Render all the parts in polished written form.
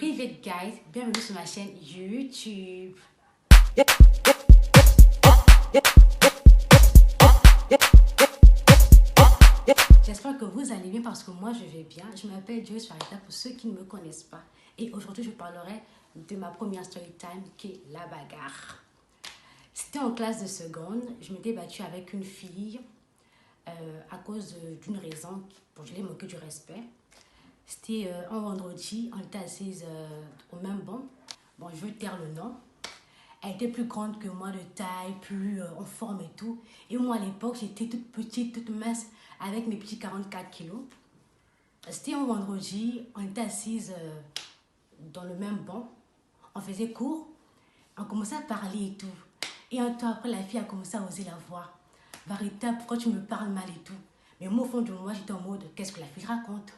Privet guys, bienvenue sur ma chaîne YouTube. J'espère que vous allez bien parce que moi je vais bien. Je m'appelle Joyce Farita pour ceux qui ne me connaissent pas. Et aujourd'hui je parlerai de ma première story time qui est la bagarre. C'était en classe de seconde. Je m'étais battue avec une fille à cause d'une raison. Bon, je l'ai moqué du respect. C'était un vendredi, on était assises au même banc. Bon, je vais taire le nom. Elle était plus grande que moi de taille, plus en forme et tout. Et moi à l'époque, j'étais toute petite, toute mince, avec mes petits 44 kilos. C'était un vendredi, on était assises dans le même banc. On faisait cours, on commençait à parler et tout. Et un temps après, la fille a commencé à oser la voir. Varita, pourquoi tu me parles mal et tout? Mais moi, au fond de moi, j'étais en mode, qu'est-ce que la fille raconte?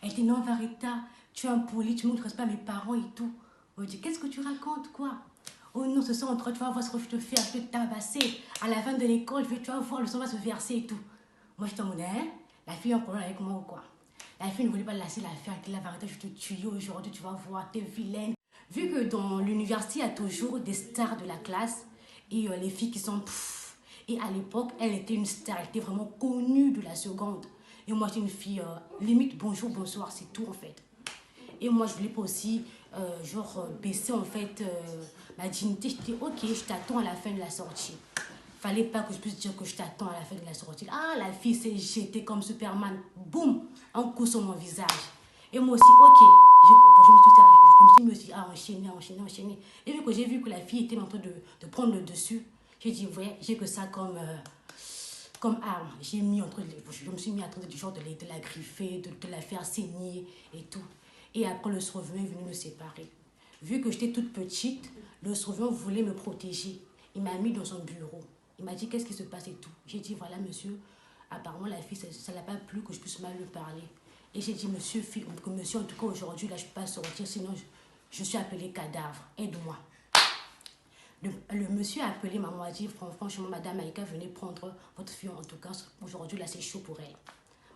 Elle dit, non, Varita, tu es impoli, tu ne montres pas mes parents et tout. On me dit, qu'est-ce que tu racontes, quoi? Oh non, ce soir, tu vas voir ce que je te fais, je vais te tabasser. À la fin de l'école, tu vas voir, le sang va se verser et tout. Moi, j'étais en mode, hein? La fille a un problème avec moi ou quoi? La fille ne voulait pas laisser la faire. Elle dit, la Varita, je te tue aujourd'hui, tu vas voir, t'es vilaine. Vu que dans l'université, il y a toujours des stars de la classe et les filles qui sont... Et à l'époque, elle était une star, elle était vraiment connue de la seconde. Et moi, j'étais une fille, limite, bonjour, bonsoir, c'est tout en fait. Et moi, je voulais pas aussi, baisser en fait ma dignité. Je dis, ok, je t'attends à la fin de la sortie. Fallait pas que je puisse dire que je t'attends à la fin de la sortie. Ah, la fille s'est jetée comme Superman. Boum, un coup sur mon visage. Et moi aussi, ok. Je me suis mis aussi à enchaîner. Et vu que j'ai vu que la fille était en train de prendre le dessus, j'ai dit, ouais, j'ai que ça comme arme. Je me suis mis à traiter du genre de la griffer, de la faire saigner et tout. Et après, le surveillant est venu me séparer. Vu que j'étais toute petite, le surveillant voulait me protéger. Il m'a mis dans son bureau. Il m'a dit, qu'est-ce qui se passe et tout. J'ai dit, voilà, monsieur, apparemment, la fille, ça ne l'a pas plu que je puisse mal lui parler. Et j'ai dit, monsieur, en tout cas, aujourd'hui, là, je ne peux pas sortir, sinon je suis appelé cadavre. Aide-moi. Le monsieur a appelé maman, a dit, franchement, madame Aïka, venez prendre votre fille. En tout cas, aujourd'hui, là, c'est chaud pour elle.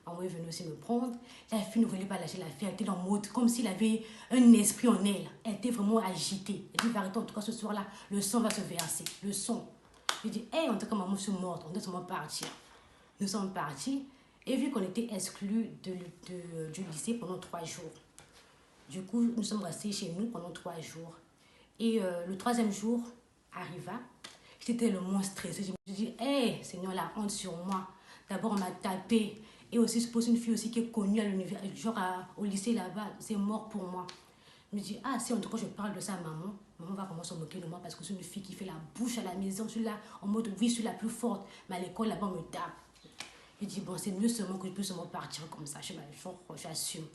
Maman est venue aussi me prendre. La fille ne voulait pas lâcher la fille. Elle était dans le mode comme s'il avait un esprit en elle. Elle était vraiment agitée. Elle dit, arrête, en tout cas, ce soir-là, le sang va se verser. Le sang. Je dis, hey, en tout cas, maman, je suis morte. On doit seulement partir. Nous sommes partis. Et vu qu'on était exclus du lycée pendant 3 jours, du coup, nous sommes restés chez nous pendant 3 jours. Et le 3e jour arriva. J'étais le moins stressée. Je me suis dit, hey, Seigneur, la honte sur moi. D'abord, on m'a tapé. Et aussi, je suppose une fille aussi qui est connue à l'université, genre au lycée là-bas, c'est mort pour moi. Je me dis, ah, si en tout cas je parle de ça à maman, maman va vraiment se moquer de moi parce que c'est une fille qui fait la bouche à la maison. Je suis là en mode, oui, je suis la plus forte, mais à l'école là-bas, on me tape. Je dis, bon, c'est mieux seulement que je puisse seulement partir comme ça. J'assume.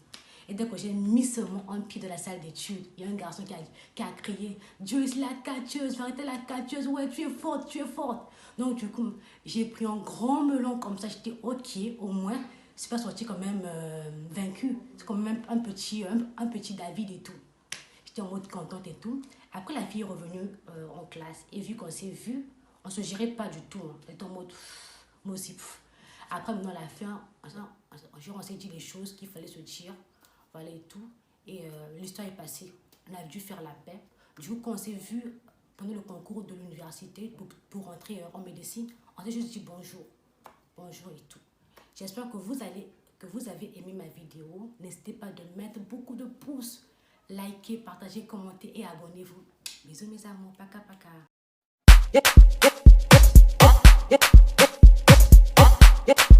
Et dès que j'ai mis seulement un pied de la salle d'études, il y a un garçon qui a crié, Joyce, la catcheuse, arrêtez la catcheuse, ouais, tu es forte, tu es forte. Donc, du coup, j'ai pris un grand melon comme ça. J'étais ok, au moins, c'est pas sorti quand même vaincu. C'est quand même un petit David et tout. J'étais en mode contente et tout. Après, la fille est revenue en classe. Et vu qu'on s'est vu, on se gérait pas du tout. Elle était en mode, moi aussi. Après, maintenant, la fin, on s'est dit les choses qu'il fallait se dire. Voilà et tout. Et l'histoire est passée. On a dû faire la paix. Du coup, quand on s'est vu pendant le concours de l'université pour rentrer en médecine, on s'est juste dit bonjour. Bonjour et tout. J'espère que vous avez aimé ma vidéo. N'hésitez pas de mettre beaucoup de pouces, likez, partagez, commentez et abonnez-vous. Bisous mes amours. Paka paka.